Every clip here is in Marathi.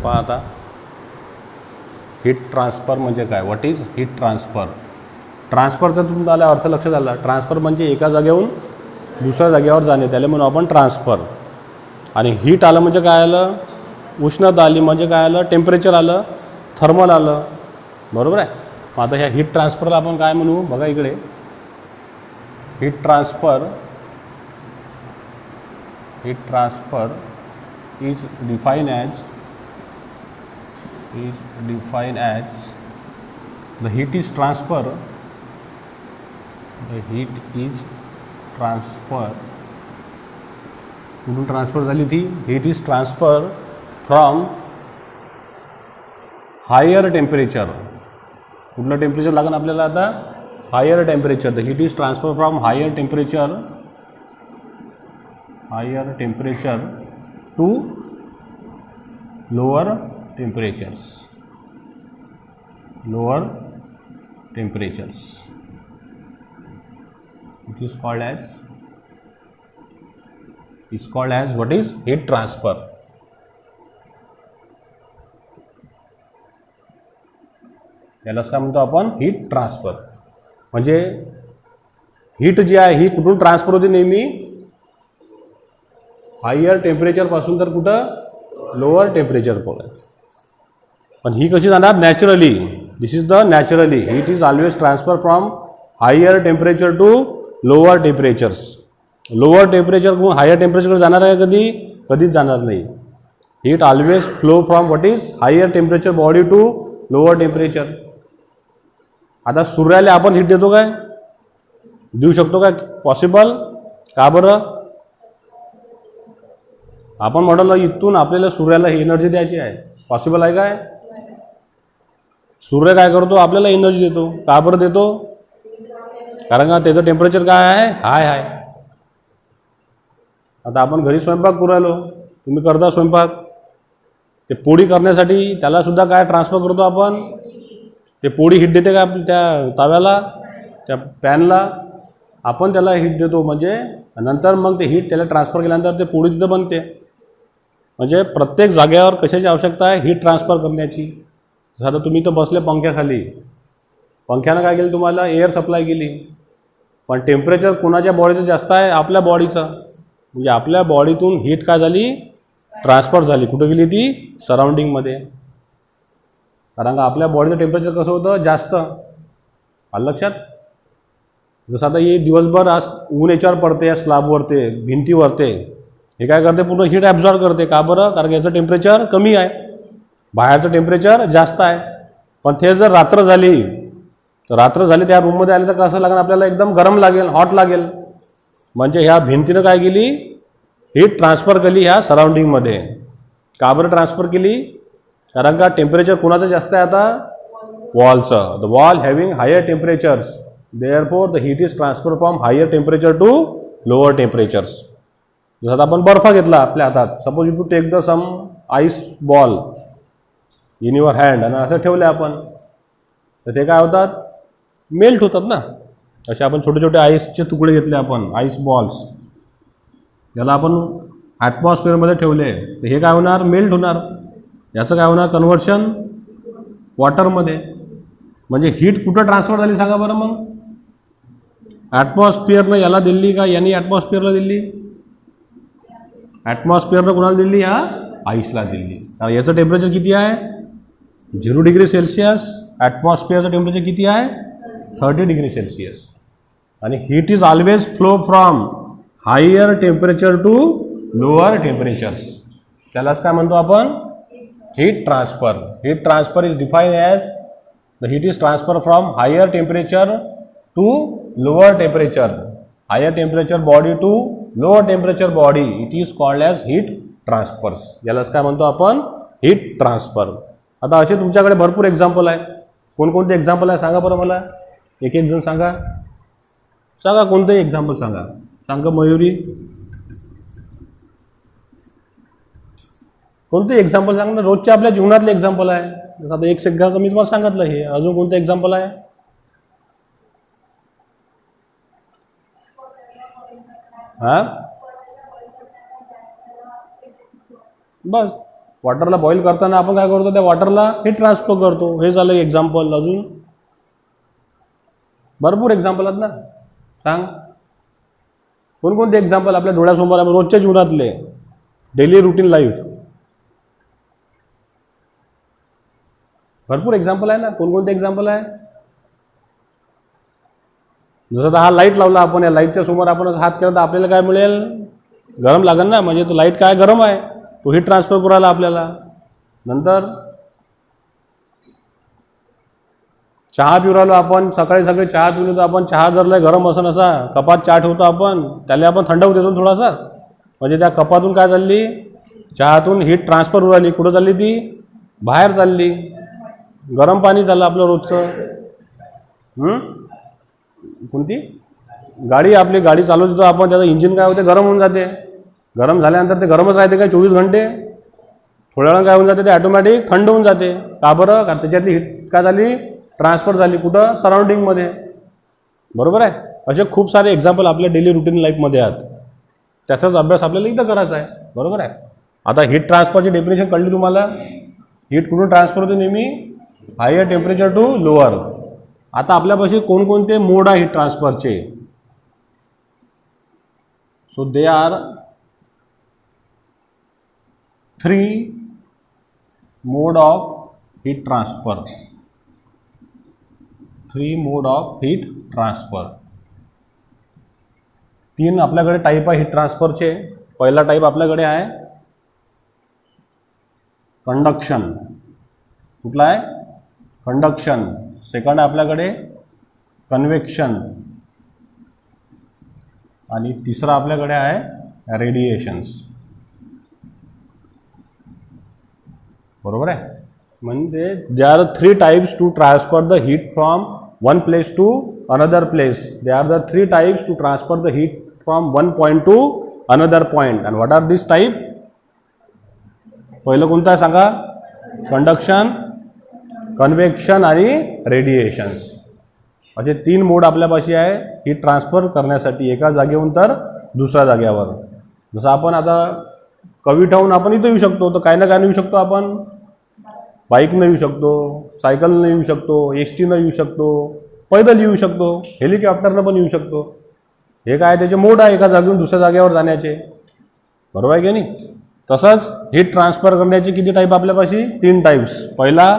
पहा आता हीट ट्रान्सफर म्हणजे काय, व्हॉट इज हीट ट्रान्सफर. ट्रान्सफरचा तुम्हाला अर्थ लक्षात आला. ट्रान्सफर म्हणजे एका जागेहून दुसऱ्या जागेवर जाणे, त्याला म्हणून आपण ट्रान्सफर. आणि हीट आलं म्हणजे काय आलं, उष्णता आली म्हणजे काय आलं, टेम्परेचर आलं, थर्मल आलं, बरोबर आहे. मग आता ह्या हीट ट्रान्सफरला आपण काय म्हणू बघा इकडे. Heat transfer is defined as the heat is transfer कुठून ट्रान्सफर झाली ती, heat is transfer from higher temperature. कुठलं टेम्परेचर लागेल आपल्याला आता, higher temperature. The heat is transfer from higher temperature to lower temperatures. It is called as what is heat transfer. यालाच काय म्हणतो आपण, हीट ट्रान्सफर. म्हणजे हीट जी आहे ही कुठून ट्रान्सफर होते, नेहमी हायर टेम्परेचर पासून तर कुठं, लोअर टेम्परेचर पर्यंत. पण ही कशी जाणार, naturally. This is the naturally. Heat is always transfer from higher temperature to lower temperatures. Lower temperature higher टेम्परेचरकडे जाणार आहे कधी, कधीच जाणार नाही. Heat always flow from what is higher temperature body to lower temperature. आता सूर्याला आपण हीट देतो काय, देऊ शकतो काय, पॉसिबल का बरं. आपण म्हटलं इथून आपल्याला सूर्याला ही एनर्जी द्यायची आहे, पॉसिबल आहे काय. सूर्य काय करतो, आपल्याला एनर्जी देतो. का बरं देतो, कारण का त्याचं टेम्परेचर काय आहे, हाय आहे. आता आपण घरी स्वयंपाक करू राहिलो, तुम्ही करता स्वयंपाक, ते पोळी करण्यासाठी त्याला सुद्धा काय ट्रान्सफर करतो आपण, ते पोळी हीट देते का त्या तव्याला, त्या पॅनला, आपण त्याला हीट देतो. म्हणजे नंतर मग ते हीट त्याला ट्रान्सफर केल्यानंतर ते पोळी तिथं बनते. म्हणजे प्रत्येक जागेवर कशाची आवश्यकता आहे, हीट ट्रान्सफर करण्याची. जसं आता तुम्ही तर बसले पंख्याखाली, पंख्यानं काय केलं, तुम्हाला एअर सप्लाय केली. पण टेम्परेचर कोणाच्या बॉडीचं जास्त आहे, आपल्या बॉडीचं. म्हणजे आपल्या बॉडीतून हीट काय झाली, ट्रान्सफर झाली. कुठं गेली ती, सराउंडिंगमध्ये. कारण का आपल्या बॉडीचं टेम्परेचर कसं होतं, जास्त. आलं लक्षात. जसं आता हे दिवसभर आज ऊन याच्यावर पडते, या स्लॅबवरते, भिंतीवरते, हे काय करते, पूर्ण हीट ॲब्झॉर्ब करते. का बरं, कारण याचं टेम्परेचर कमी आहे, बाहेरचं टेम्परेचर जास्त आहे. पण ते जर रात्र झाली, तर रात्र झाली त्या रूममध्ये आले तर कसं लागेल आपल्याला, एकदम गरम लागेल, हॉट लागेल. म्हणजे ह्या भिंतीनं काय केली, हीट ट्रान्सफर केली ह्या सराउंडिंगमध्ये. का बरं ट्रान्सफर केली, कारण का टेम्परेचर कोणाचं जास्त आहे आता, वॉलचं. The wall having higher temperatures, therefore the heat is transfer from higher temperature to lower temperatures. जसं आपण बर्फ घेतला आपल्या हातात, suppose you to take the some ice ball in your hand, आणि असं ठेवलं आपण, तर ते काय होतात, मेल्ट होतात ना. असे आपण छोटे छोटे आईसचे तुकडे घेतले आपण, आईस बॉल्स, याला आपण ॲटमॉस्फिअरमध्ये ठेवले, तर हे काय होणार, मेल्ट होणार. याचं काय होणार, कन्व्हर्शन वॉटरमध्ये. म्हणजे हीट कुठं ट्रान्सफर झाली सांगा बरं मग, ॲटमॉस्फिअरनं याला दिली का, यांनी ॲटमॉस्फिअरला दिली, ॲटमॉस्फिअरनं कोणाला दिली, या आईसला दिली. कारण याचं टेम्परेचर किती आहे, 0 डिग्री सेल्सिअस. ॲटमॉस्फिअरचं टेम्परेचर किती आहे, 30 डिग्री सेल्सिअस. आणि heat is always flow from higher temperature to lower temperatures. त्यालाच काय म्हणतो आपण, heat transfer. Heat transfer is defined as the heat is transfer from higher temperature to lower temperature, higher temperature body to lower temperature body. It is called as heat transfers. यालाच काय म्हणतो आपण, हीट ट्रान्सफर. आता असे तुमच्याकडे भरपूर एक्झाम्पल आहे. कोणकोणते एक्झाम्पल आहे सांगा बरं मला, एक एक जण सांगा. सांगा कोणतंही एक्झाम्पल सांगा. सांगा मयुरी, कोणते एक्झाम्पल सांगा ना, रोजच्या आपल्या जीवनातले एक्झाम्पल आहे. आता एक एक्झाम्पल मी तुम्हाला सांगितलं, हे अजून कोणतं एक्झाम्पल आहे. हां बस वॉटरला बॉईल करताना आपण काय करतो, त्या वॉटरला हीट ट्रान्सफर करतो. हे झालं एक्झाम्पल. अजून भरपूर एक्झाम्पल आहेत ना. सांग कोणकोणते एक्झाम्पल आपल्या डोळ्यासमोर आहे रोजच्या जीवनातले, डेली रुटीन लाईफ. भरपूर एक्झाम्पल आहे ना. कोणकोणते एक्झाम्पल आहे? जसं आता हा लाईट लावला आपण, या लाईटच्या समोर आपण हात केला तर आपल्याला काय मिळेल? गरम लागेल ना. म्हणजे तो लाईट काय गरम आहे, तो हीट ट्रान्सफर करू राहिला आपल्याला. नंतर चहा पिऊ राहिलो आपण, सकाळी चहा पिऊन येतो आपण. चहा जर लय गरम असं असा कपात चहा ठेवतो आपण, त्याला आपण थंड होत येतो थोडासा. म्हणजे त्या कपातून काय चालली, चहातून हीट ट्रान्सफर होऊ राहिली. कुठं चालली ती? बाहेर चालली. गरम पाणी चाललं आपलं रोजचं. कोणती गाडी, आपली गाडी चालवतो आपण, त्याचं इंजिन काय होते, गरम होऊन जाते. गरम झाल्यानंतर ते गरमच राहते काय 24 घंटे. थोड्या वेळा काय होऊन जाते, ते ऑटोमॅटिक थंड होऊन जाते. का बरं? कारण त्याच्यातली हीट काय झाली, ट्रान्सफर झाली. कुठं? सराउंडिंगमध्ये. बरोबर आहे. असे खूप सारे एक्झाम्पल आपल्या डेली रुटीन लाईफमध्ये आहेत. त्याचाच अभ्यास आपल्याला इथं करायचा आहे. बरोबर आहे. आता हीट ट्रान्सफरची डेफिनेशन कळली तुम्हाला. हीट कुठून ट्रान्सफर होते? नेहमी हायर टेम्परेचर टू लोअर. आता आपल्यापाशी कोणकोणते मोड आहे हीट ट्रान्सफरचे? So they are 3 mode of heat transfer. 3 mode of heat transfer. 3 आपल्याकडे टाईप आहे हीट ट्रान्सफरचे. पहिला टाईप आपल्याकडे आहे कंडक्शन. कुठला आहे? कंडक्शन. सेकंड आहे आपल्याकडे कन्व्हेक्शन. आणि तिसरा आपल्याकडे आहे रेडिएशन्स. बरोबर आहे. म्हणजे they are 3 types to transfer the heat from one place to another place. They are the 3 types to transfer the heat from one point to another point. And what are this type? पहिलं कोणतं आहे सांगा? कंडक्शन, कन्व्हेक्शन आणि रेडिएशन्स. असे 3 मोड आपल्यापाशी आहे हीट ट्रान्सफर करण्यासाठी, एका जागेहून तर दुसऱ्या जागेवर. जसं आपण आता कविठाहून आपण इथं येऊ शकतो, तर काय ना काय येऊ शकतो आपण. बाईकनं येऊ शकतो, सायकलनं येऊ शकतो, एसटीनं येऊ शकतो, पैदल येऊ शकतो, हेलिकॉप्टरनं पण येऊ शकतो. हे काय त्याचे मोड आहे एका जागेहून दुसऱ्या जागेवर जाण्याचे. बरोबर आहे की नाही? तसंच हीट ट्रान्सफर करण्याचे किती टाईप आपल्यापाशी? 3 टाईप्स. पहिला,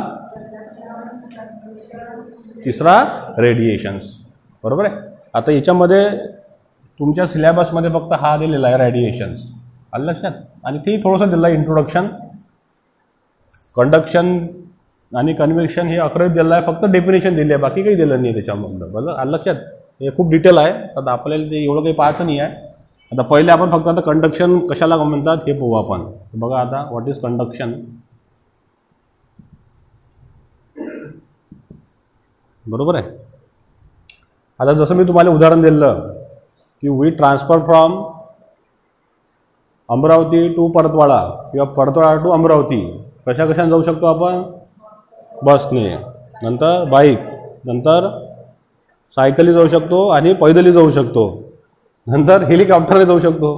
तिसरा रेडिएशन्स. बरोबर आहे. आता याच्यामध्ये तुमच्या सिलेबसमध्ये फक्त हा दिलेला आहे रेडिएशन्स. आलं लक्षात? आणि ते थोडंसं दिलं आहे इंट्रोडक्शन. कंडक्शन आणि कन्व्हेक्शन हे अकरावीत दिलं आहे, फक्त डेफिनेशन दिली आहे, बाकी काही दिलं नाही त्याच्यामधलं. बरोबर आलं लक्षात? हे खूप डिटेल आहे. आता आपल्याला ते एवढं काही पाहायचं नाही आहे. आता पहिले आपण फक्त आता कंडक्शन कशाला म्हणतात हे पाहू आपण. बघा आता व्हॉट इज कंडक्शन. बरोबर आहे. आता जसं मी तुम्हाला उदाहरण दिलं की we transfer from Amravati to Paratwada किंवा परतवाडा टू अमरावती. कशा कशाने जाऊ शकतो आपण? बसने, नंतर बाईक, नंतर सायकली जाऊ शकतो आणि पैदली जाऊ शकतो, नंतर हेलिकॉप्टरने जाऊ शकतो.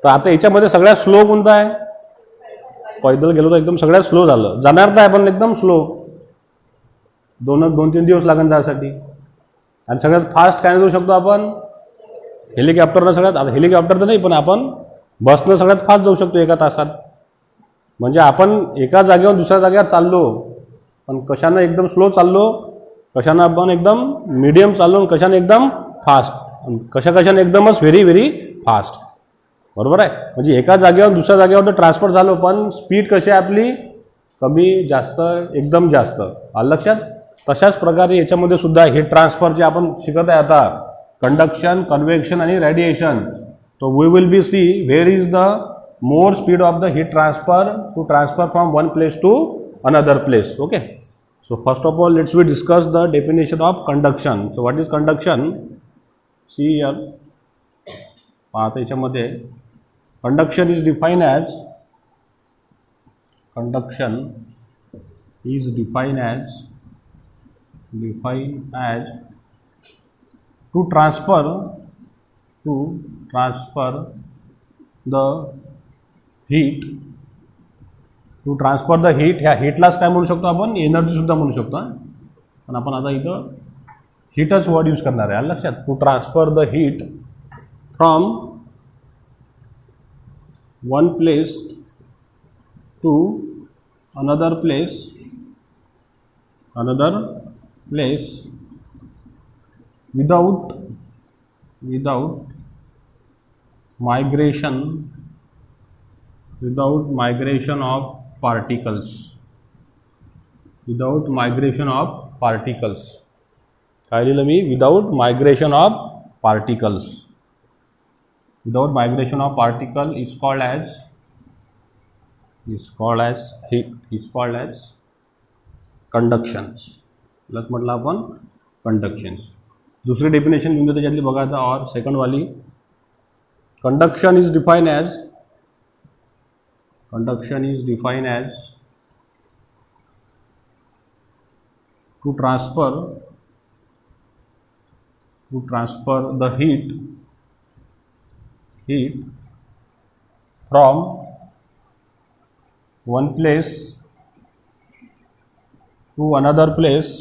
तर आता याच्यामध्ये सगळ्यात स्लो कोणता आहे? पैदल गेलो तर एकदम सगळ्यात स्लो झालं. जाणार तर आहे पण एकदम स्लो, 2-3 दिवस लागेल त्यासाठी. आणि सगळ्यात फास्ट काय जाऊ शकतो आपण? हेलिकॉप्टरनं. सगळ्यात आता हेलिकॉप्टर तर नाही, पण आपण बसनं सगळ्यात फास्ट जाऊ शकतो एका तासात. म्हणजे आपण एका जागेवर दुसऱ्या जागेवर चाललो, पण कशानं एकदम स्लो चाललो, कशानं आपण एकदम मीडियम चाललो, कशानं एकदम फास्ट, कशाने एकदमच व्हेरी व्हेरी फास्ट. बरोबर आहे. म्हणजे एका जागेवर दुसऱ्या जागेवर तर ट्रान्सफर झालो, पण स्पीड कशी आहे आपली? कमी जास्त, एकदम जास्त. आलं लक्षात? तशाच प्रकारे याच्यामध्ये सुद्धा हीट ट्रान्सफरचे आपण शिकत आहे आता. कंडक्शन, कन्व्हेक्शन आणि रेडिएशन. तो we will be see where is the more speed of the heat transfer from one place to another place. Okay. So first of all, let's we discuss the definition of conduction. So what is conduction? See here. आता याच्यामध्ये conduction is defined as to transfer the heat to transfer the heat, ह्या हीटलाच काय म्हणू शकतो आपण, एनर्जीसुद्धा म्हणू शकतो. पण आपण आता इथं हीटच वर्ड यूज करणार आहे लक्षात. To transfer the heat from one place to another place without migration of particles. काय लिहिलं मी, without migration of particles. Without migration of particle is called as conductions. Plus म्हटलं आपण कंडक्शन्स. दुसरी डेफिनेशन घेऊन त्याच्यातली बघा आता, और सेकंड वाली. Conduction is defined as to transfer the heat from one place to another place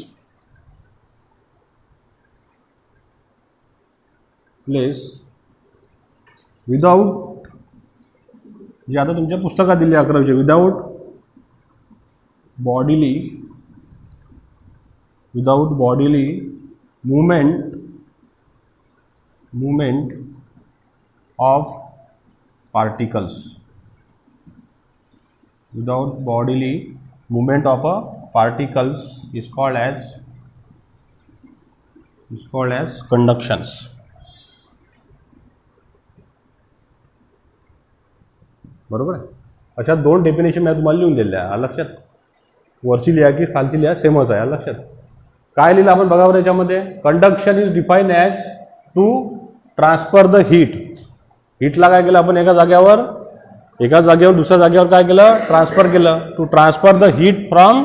without, जे आता तुमच्या पुस्तकात दिले 11वीचे, without bodily movement of particles. Without bodily movement of a particles is called as conductions. बरोबर आहे. अशा दोन डेफिनेशन मी तुम्हाला लिहून दिल्या आहे लक्षात. वरची लिहा की खालची लिहा सेमच आहे लक्षात. काय लिहिलं आपण बघा बरं याच्यामध्ये, conduction is define as to transfer the heat. हीटला काय केलं आपण, एका जागेवर दुसऱ्या जागेवर काय केलं, ट्रान्सफर केलं. To transfer the heat from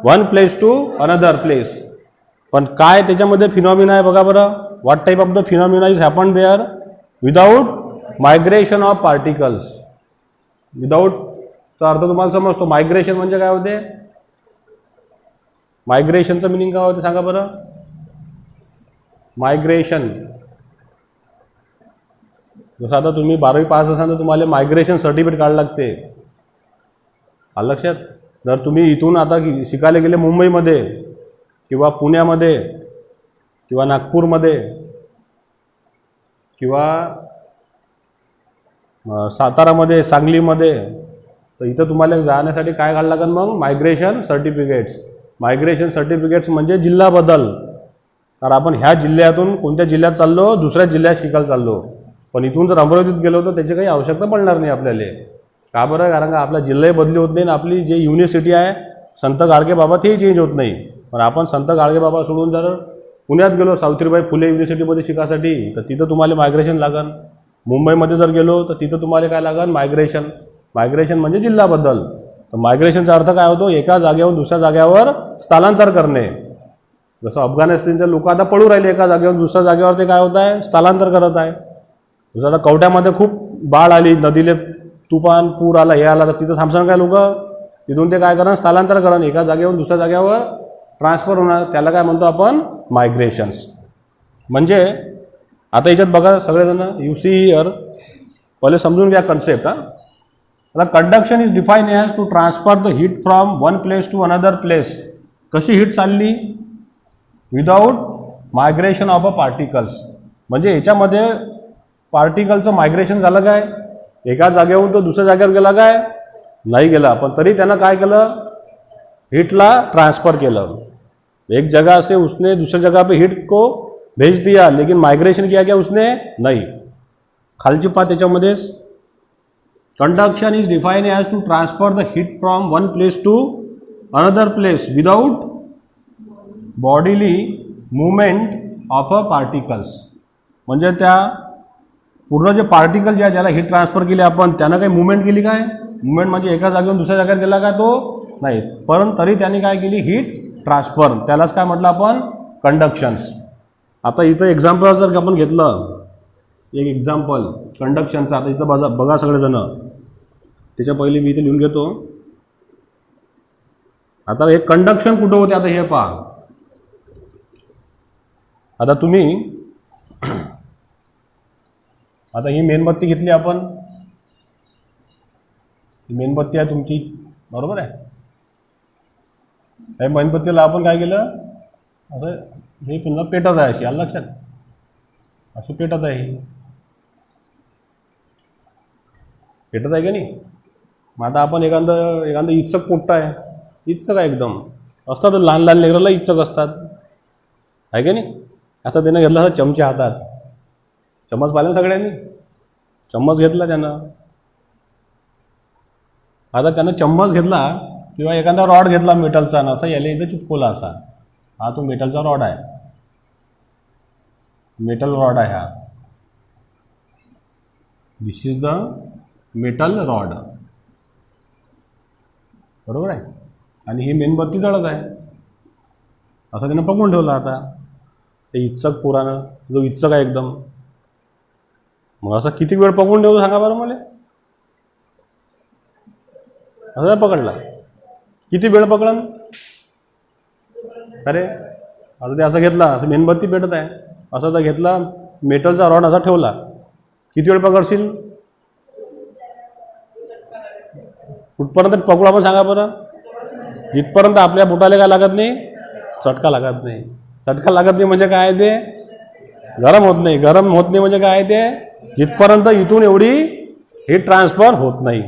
one place to another place. पण काय त्याच्यामध्ये फिनॉमिना आहे बघा बरं. What type of the phenomena is happen there, without migration of particles. विदाउटचा अर्थ तुम्हाला समजतो. मायग्रेशन म्हणजे काय होते, मायग्रेशनचं मिनिंग काय होते सांगा बरं. मायग्रेशन, जसं आता तुम्ही 12वी पास असाल तर तुम्हाला मायग्रेशन सर्टिफिकेट काढायला लागते. आलं लक्षात. जर तुम्ही इथून आता शिकायला गेले मुंबईमध्ये किंवा पुण्यामध्ये किंवा नागपूरमध्ये किंवा सातारामध्ये, सांगलीमध्ये, तर इथं तुम्हाला जाण्यासाठी काय घालावं लागेल मग, मायग्रेशन सर्टिफिकेट्स म्हणजे जिल्हा बदल. कारण आपण ह्या जिल्ह्यातून कोणत्या जिल्ह्यात चाललो, दुसऱ्या जिल्ह्यात शिकायला चाललो. पण इथून जर अमरावतीत गेलो तर त्याची काही आवश्यकता पडणार नाही आपल्याला. का बरं, कारण का आपला जिल्हाही बदली होत नाही आणि आपली जे युनिव्हर्सिटी आहे संत गाडगे बाबा तेही चेंज होत नाही. पण आपण संत गाडगे बाबा सोडून जर पुण्यात गेलो सावित्रीबाई फुले युनिव्हर्सिटीमध्ये शिकासाठी तर तिथं तुम्हाला मायग्रेशन लागन. मुंबईमध्ये जर गेलो तर तिथं तुम्हाला काय लागन, मायग्रेशन म्हणजे जिल्हा बदल. तर मायग्रेशनचा अर्थ काय होतो, एका जागेवरून दुसऱ्या जागेवर स्थलांतर करणे. जसं अफगाणिस्तानचे लोक आता पळू राहिले एका जागेवर दुसऱ्या जागेवर, ते काय होत आहे, स्थलांतर करत आहे. जसं आता कवठ्यामध्ये खूप बाळ आली, नदीले तुफान पूर आला, हे आला, तर तिथं थांबणार काय लोक, तिथून ते काय करणार, स्थलांतर करणार, एका जागेवरून दुसऱ्या जागेवर ट्रान्सफर होणार. त्याला काय म्हणतो आपण, मायग्रेशन्स. म्हणजे आता याच्यात बघा सगळेजण, यू सी हिअर, पहिले समजून घ्या कन्सेप्ट. आता conduction is define as to transfer the heat from one place to another place. कशी हीट चालली, without migration of a particles. म्हणजे याच्यामध्ये पार्टिकलचं मायग्रेशन झालं काय, एका जागेवरून तो दुसऱ्या जागेवर गेला काय, नाही गेला. पण तरी त्यानं काय केलं, हीटला ट्रान्सफर केलं. एक जगह से उसने दूसरी जगह पे हीट को भेज दिया, लेकिन माइग्रेशन किया क्या उसने, नहीं. खालची पात त्याच्यामध्येच, conduction is defined as to transfer the heat from one place to another place without bodily movement of a particles. म्हणजे त्या पूर्ण जे पार्टिकल जे आहे ज्याला हीट ट्रान्सफर केली आपण, त्यानं काही मुवमेंट केली काय, मुवमेंट म्हणजे एका जागेवरून दुसऱ्या जागेवर गेला काय, तो नाही. परंतु तरी त्याने काय केली, हीट ट्रान्सफर. त्यालाच काय म्हटलं आपण, कंडक्शन्स. आता इथं एक्झाम्पल जर आपण घेतलं, एक एक्झाम्पल कंडक्शनचं. आता इथं बघा सगळेजण, त्याच्या पहिले मी इथे लिहून घेतो. आता हे कंडक्शन कुठं होते आता हे पहा. आता तुम्ही आता ही मेणबत्ती घेतली आपण, मेणबत्ती आहे तुमची, बरोबर आहे. या मेणबत्तीला आपण काय केलं, असं हे पुन्हा पेटत आहे अशी, आलं लक्षात, असं पेटत आहे, ही पेटत आहे का नाही. मग आता आपण एखादं इच्छक पोट्ट आहे, इच्छक आहे एकदम, असतात लहान लहान लेकराला इच्छक असतात, आहे का नाही. आता त्यानं घेतला असं चमचे हातात, चम्मच पाहिलं ना सगळ्यांनी, चम्मच घेतला त्यानं. आता त्यानं चम्मच घेतला किंवा एखादा रॉड घेतला मेटलचा, असा याला इथं चिपकवला असा, हा तो मेटलचा रॉड आहे, मेटल रॉड आहे हा, दिस इज द मेटल रॉड, बरोबर आहे. आणि ही मेणबत्ती जळत आहे, असं त्यानं पकडून ठेवलं. आता ते इच्छक पुराणं जो इच्छक आहे एकदम, मग असं किती वेळ पकडून ठेवतो सांगा बरं मला. असं पकडला किती वेळ पकडन, अरे आता ते असं घेतला, असं मेणबत्ती पेटत आहे, असं तर घेतला मेटलचा रॉड असा ठेवला, किती वेळ पकडशील, कुठपर्यंत पकडू आपण सांगा बरं. जिथपर्यंत आपल्या बोटाला काय लागत नाही, चटका लागत नाही. चटका लागत नाही म्हणजे काय ते, गरम होत नाही. गरम होत नाही म्हणजे काय ते, जिथपर्यंत इथून एवढी हीट ट्रान्सफर होत नाही.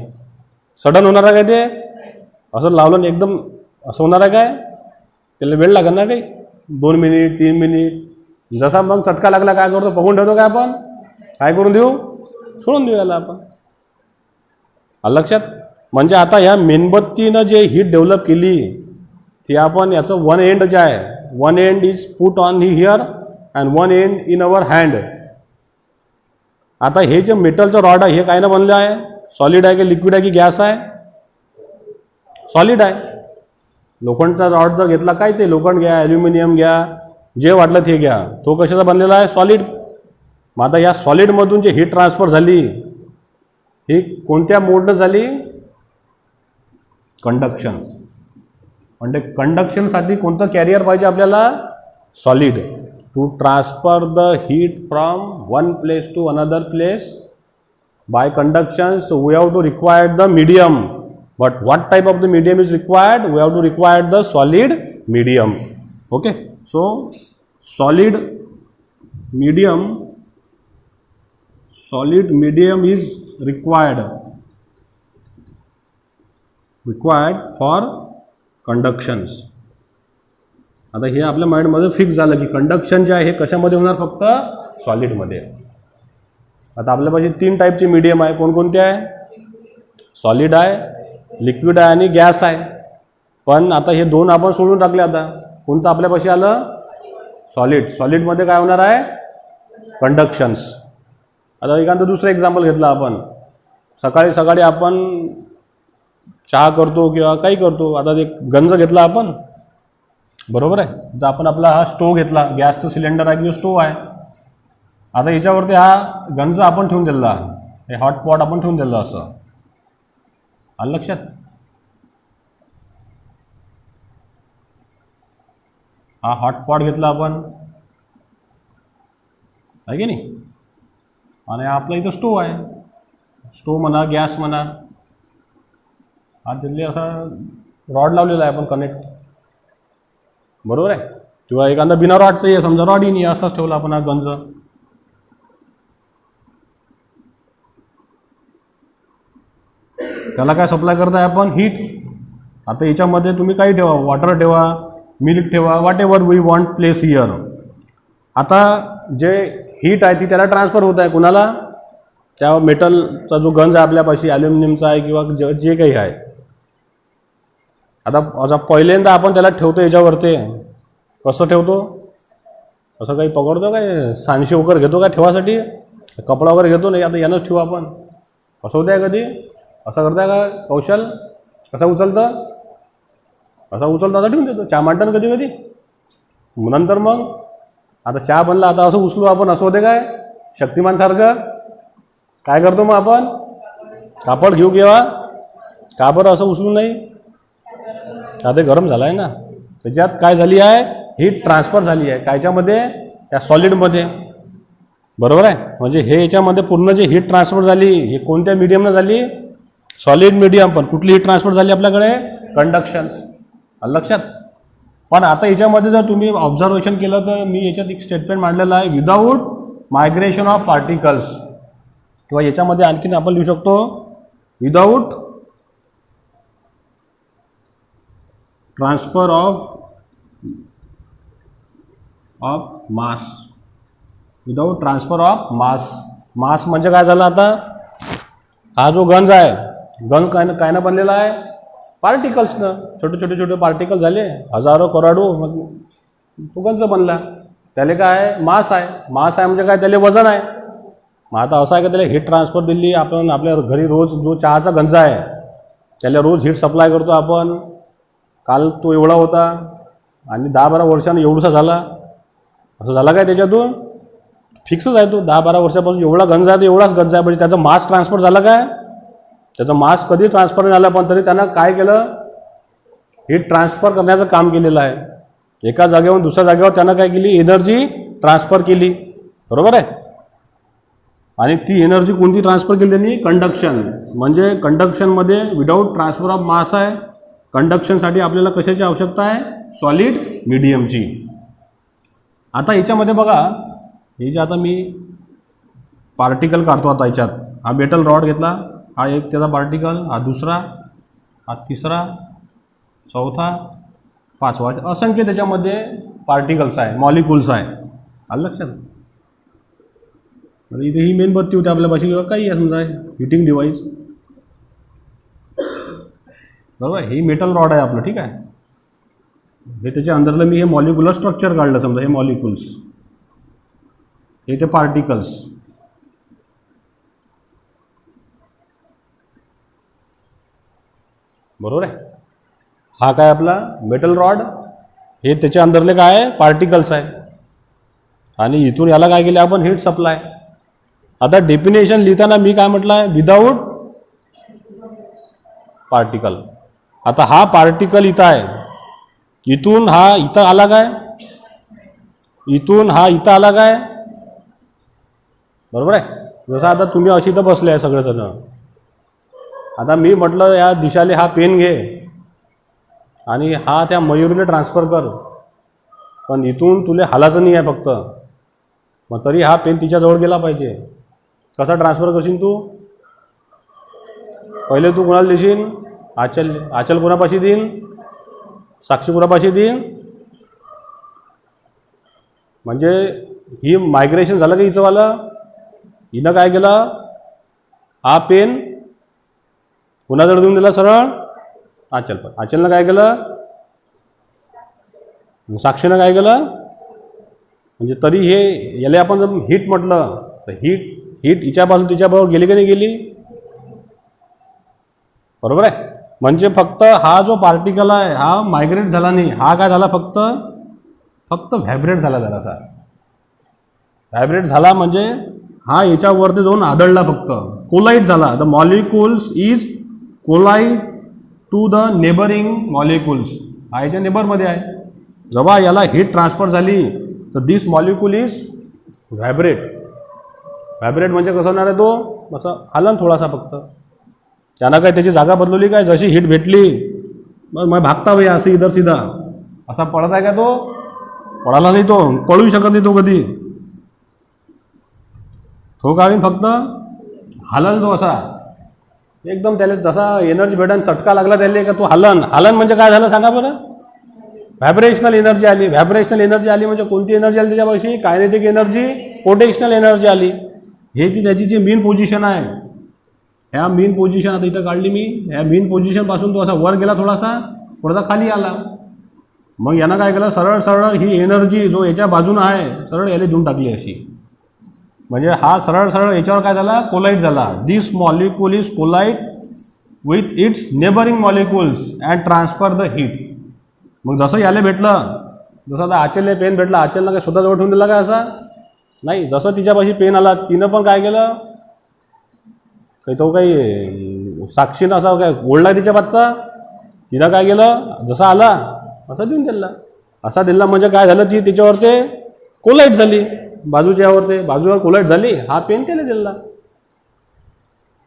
सडन होणार आहे काय ते, असं लावलं एकदम असं होणार आहे काय, त्याला वेळ लागेल ना काही, 2 मिनिट 3 मिनिट. जसा मग चटका लागला काय करतो, पकडून ठेवतो काय आपण, काय करून देऊ, सोडून देऊ याला आपण, आलं लक्षात. म्हणजे आता ह्या मेणबत्तीनं जे हीट डेव्हलप केली ती आपण याचं वन एंड जे आहे, one end is put on he here and one and in our hand. आता हे जे मेटलचं रॉड आहे हे काय ना बनलं आहे, सॉलिड आहे की लिक्विड आहे की गॅस आहे, सॉलिड आहे. लोखंडचा रॉड जर घेतला, कायच आहे, लोखंड घ्या, ॲल्युमिनियम घ्या, जे वाटलं ते घ्या, तो कशाचा बनलेला आहे, सॉलिड. मग आता या सॉलिडमधून जे हीट ट्रान्सफर झाली ही कोणत्या मोडनं झाली, कंडक्शन. म्हणजे कंडक्शनसाठी कोणतं कॅरियर पाहिजे आपल्याला, solid. To transfer the heat from one place to another place by conduction, so we have to require the medium. But what type of the medium is required? We have to require the solid medium. Okay, so solid medium is required for conductions. आता हे आपल्या माइंडमध्ये फिक्स झालं की कंडक्शन जे आहे हे कशामध्ये होणार, फक्त सॉलिडमध्ये. आता आपल्यापाशी 3 टाईपचे मीडियम आहे, कोणकोणते आहे, सॉलिड आहे, लिक्विड आहे आणि गॅस आहे. पण आता हे 2 आपण सोडून टाकले. आता कोणतं आपल्यापाशी आलं, सॉलिड. सॉलिडमध्ये काय होणार आहे, कंडक्शन्स. आता एखादं दुसरं एक्झाम्पल घेतलं आपण, सकाळी सकाळी आपण चहा करतो किंवा काही करतो. आता एक गंज घेतला आपण, बरोबर आहे. तर आपण आपला हा स्टोव घेतला, गॅसचं सिलेंडर आहे किंवा स्टोव आहे. आता याच्यावरती हा गंज आपण ठेवून दिला, हे हॉटपॉट आपण ठेवून दिलं, असं आलं लक्षात. हा हॉटपॉट घेतला आपण, आहे की नाही, आणि आपला इथं स्टोव आहे, स्टोव म्हणा गॅस म्हणा, हा तिथले असा रॉड लावलेला आहे आपण कनेक्ट, बरोबर आहे. किंवा एखादा बिना रॉडचं आहे, समजा रॉड ही नाही, असाच ठेवला आपण हा गंज. त्याला काय सप्लाय करताय आपण, हीट. आता याच्यामध्ये तुम्ही काही ठेवा, वॉटर ठेवा, मिल्क ठेवा, whatever we want place here. आता जे हीट आहे ती त्याला ट्रान्सफर होत आहे कुणाला, त्या मेटलचा जो गंज आहे आपल्यापाशी, ॲल्युमिनियमचा आहे किंवा जे काही आहे. आता पहिल्यांदा आपण त्याला ठेवतो याच्यावरती, कसं ठेवतो, असं काही पकडतो काय, सांडशी वगैरे घेतो काय ठेवासाठी, कपडा वगैरे घेतो नाही. आता यानंच ठेवू आपण, असं होतं आहे कधी, असं करताय का कौशल, कसा उचलतं, असा उचलतं, असं ठेवून देतो. चहा मांडतं कधी कधी, नंतर मग आता चहा बनला, आता असं उचलू आपण, असं होते काय शक्तिमानसारखं. काय करतो मग आपण, कापड घेऊ किंवा का बरं असं उचलू नाही, आता गरम झाला आहे ना, त्याच्यात काय झाली आहे, हीट ट्रान्सफर झाली आहे. कायच्यामध्ये, त्या सॉलिडमध्ये. बरोबर आहे. म्हणजे हे याच्यामध्ये पूर्ण जे हीट ट्रान्सफर झाली, हे कोणत्या मीडियमनं झाली, सॉलिड मीडियम. पण कुठली हीट ट्रान्सफर झाली आपल्याकडे, कंडक्शन. लक्षात. पण आता याच्यामध्ये जर तुम्ही ऑब्झर्वेशन केलं तर मी याच्यात एक स्टेटमेंट मांडलेलं आहे, विदाऊट मायग्रेशन ऑफ पार्टिकल्स. किंवा याच्यामध्ये आणखीन आपण लिहू शकतो, without transfer of mass. Without transfer of mass. Mass म्हणजे काय झालं आता, हा जो गंज आहे, गंज कायनं बनलेला आहे, पार्टिकल्सनं. छोटे छोटे छोटे पार्टिकल झाले, हजारो करोडो, मग तो गंज बनला. त्याला काय आहे, मास आहे. मास आहे म्हणजे काय, त्याला वजन आहे. मग आता असं आहे का, त्याला हीट ट्रान्सफर दिली आपण. आपल्या घरी रोज जो चहाचा गंज आहे, त्याला रोज हीट सप्लाय करतो आपण. काल तो एवढा होता आणि 10-12 वर्षांनी एवढासा झाला. असं झाला काय त्याच्यातून, फिक्सच आहे तो. 10-12 वर्षापासून एवढा गंज आहे, तर एवढाच गंज आहे. म्हणजे त्याचा मास ट्रान्सफर झाला काय, त्याचा मास कधी ट्रान्सफर झाला, पण तरी त्यांना काय केलं, हीट ट्रान्सफर करण्याचं काम केलेलं आहे. एका जागेवरून दुसऱ्या जागेवर त्यानं काय केली, एनर्जी ट्रान्सफर केली. बरोबर आहे. आणि ती एनर्जी कोणती ट्रान्सफर केली त्यांनी, कंडक्शन. म्हणजे कंडक्शनमध्ये विदाऊट ट्रान्सफर ऑफ मास आहे. कंडक्शनसाठी आपल्याला कशाची आवश्यकता आहे, सॉलिड मीडियमची. आता याच्यामध्ये बघा, हे जे आता मी पार्टिकल काढतो आता याच्यात, हा मेटल रॉड घेतला, हा एक त्याचा पार्टिकल, हा दुसरा, हा तिसरा, चौथा, पाचवा, असंख्य त्याच्यामध्ये पार्टिकल्स आहे, मॉलिक्युल्स आहे. आलं लक्षात. आणि इथे ही मेणबत्ती होती आपल्यापाशी, किंवा काही आहे समजा हिटिंग डिव्हाइस. बरोबर. ही मेटल रॉड आहे आपलं, ठीक आहे. हे त्याच्या अंदरलं मी हे मॉलिक्युलर स्ट्रक्चर काढलं समजा, हे मॉलिक्युल्स, हे ते पार्टिकल्स. बरोबर आहे. हा काय आपला मेटल रॉड, हे त्याच्या अंदरले काय आहे, पार्टिकल्स आहे. आणि इथून याला काय केलं आपण, हीट सप्लाय. आता डेफिनेशन लिहिताना मी काय म्हटलं आहे, विदाऊट पार्टिकल. आता हा पार्टिकल इथं आहे, इथून हा इथं आला काय, इथून हा इथं आला काय. बरोबर आहे. जसं आता तुम्ही अशी इथं बसले आहे सगळेजण. आता मी म्हटलं या दिशाले हा पेन घे आणि हा त्या मयुरीला ट्रान्सफर कर, पण इथून तुला हालाचं नाही आहे फक्त. मग तरी हा पेन तिच्याजवळ गेला पाहिजे. कसा ट्रान्सफर करशील तू, पहिले तू कोणाला देशील, आचल कोणापाशी देईन, साक्षी कोणापाशी देईन. म्हणजे ही मायग्रेशन झालं का हिचंवालं. हिनं काय केलं, हा पेन कोणाजवळ देऊन दिला, सरळ आचल. पण आचलनं काय केलं, साक्षीनं काय केलं. म्हणजे तरी हे याला आपण जर हीट म्हटलं तर हीट हिच्यापासून तिच्याबरोबर गेली की नाही गेली. बरोबर आहे. म्हणजे फक्त हा जो पार्टिकल आहे हा मायग्रेट झाला नाही, हा काय झाला, फक्त व्हायब्रेट झाला जरासा. व्हायब्रेट झाला म्हणजे हा याच्यावरती जाऊन आदळला, फक्त कोलाइड झाला. The molecules is collide to the neighbouring molecules. हा याच्या नेबरमध्ये आहे. जेव्हा याला हीट ट्रान्सफर झाली तर दिस मॉलिक्यूल इज व्हायब्रेट. व्हायब्रेट म्हणजे कसं होणार आहे, तो असं हलन थोडासा फक्त. त्यानं काय त्याची जागा बदलवली काय, जशी हीट भेटली मग भागता भैया असं इधर सीधा. असा पळत आहे का तो, पळाला नाही तो, पळू शकत नाही तो कधी. तो काय फक्त हलन तो असा एकदम. त्याला जसा एनर्जी भेटन चटका लागला त्याला का तो हलन. म्हणजे काय झालं सांगा बरं, व्हायब्रेशनल एनर्जी आली. व्हायब्रेशनल एनर्जी आली म्हणजे कोणती एनर्जी आली त्याच्यापाशी, कायनेटिक एनर्जी, पोटेन्शियल एनर्जी आली. हे ती त्याची जी मेन पोझिशन आहे, ह्या मेन पोझिशन आता इथं काढली मी. ह्या मेन पोझिशनपासून तो असा वर गेला, थोडासा खाली आला. मग यानं काय केलं, सरळ ही एनर्जी जो याच्या बाजूनं आहे सरळ याला देऊन टाकली अशी. म्हणजे हा सरळ याच्यावर काय झाला, कोलाइड झाला. This molecule is collide with its neighbouring molecules and transfer the heat. मग जसं याला भेटलं, जसं आता आचलने पेन भेटला, आचलनं काय स्वतःजवळ ठेवून दिला काय असा नाही. जसं तिच्यापाशी पेन आला, तिनं पण काय केलं, काही तो काही साक्षीनं असा काय ओढला तिच्या पाचचा, तिनं काय केलं, जसा आला असा देऊन दिला. असा दिला म्हणजे काय झालं, ती त्याच्यावर ते कोलाईट झाली, बाजूच्यावर ते बाजूवर कोलाईट झाली, हा पेन त्याला दिला.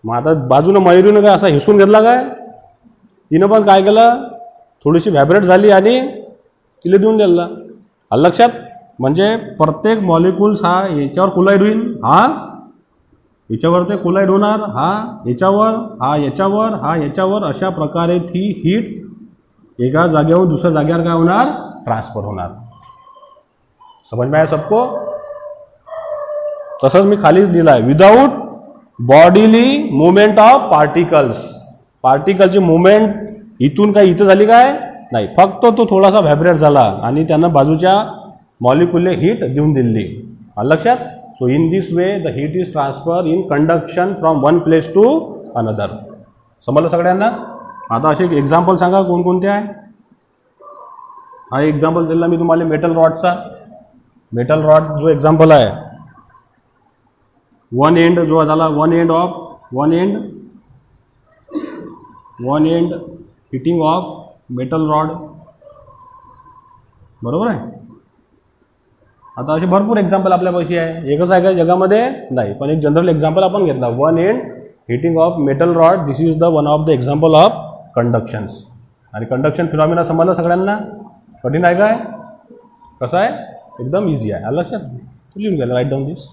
मग आता बाजूनं मयुरीनं काय असा हिसून घेतला काय, तिनं पण काय केलं, थोडीशी व्हायब्रेट झाली आणि तिला देऊन दिला. आलं लक्षात. म्हणजे प्रत्येक मॉलिक्युल्स हा याच्यावर कोलाईड होईल, हा याच्यावर ते कोलाईड होणार, हा याच्यावर, हा याच्यावर, हा याच्यावर. अशा प्रकारे ती हीट एका जागेवर दुसऱ्या जागेवर काय होणार, ट्रान्सफर होणार. समझ में आया सबको. तसंच मी खाली दिला आहे, without bodily movement of particles. पार्टिकलची मुवमेंट इथून काय इथं झाली काय नाही, फक्त तो थोडासा व्हायब्रेट झाला आणि त्यानं बाजूच्या मॉलिक्युलने हीट देऊन दिली. आलं लक्षात. So in this way the heat is transfer in conduction from one place to another. समजलं सगळ्यांना. आता असे एक्झाम्पल सांगा कोणकोणते आहे. हा एक्झाम्पल दिला मी तुम्हाला मेटल रॉडचा. मेटल रॉड जो एक्झाम्पल आहे, वन एंड जो झाला, one end heating of metal rod, बरोबर आहे. आता असे भरपूर एक्झाम्पल आपल्यापाशी आहे. एकच आहे का जगामध्ये नाही, पण एक जनरल एक्झाम्पल आपण घेतला, one end heating of metal rod. This is the one of the example of conductions. आणि कंडक्शन फिनॉमिना समजलं सगळ्यांना. कठीण आहे काय, कसं आहे, एकदम इझी आहे. लक्षात लिहून घ्या, राईट डाऊन दिस.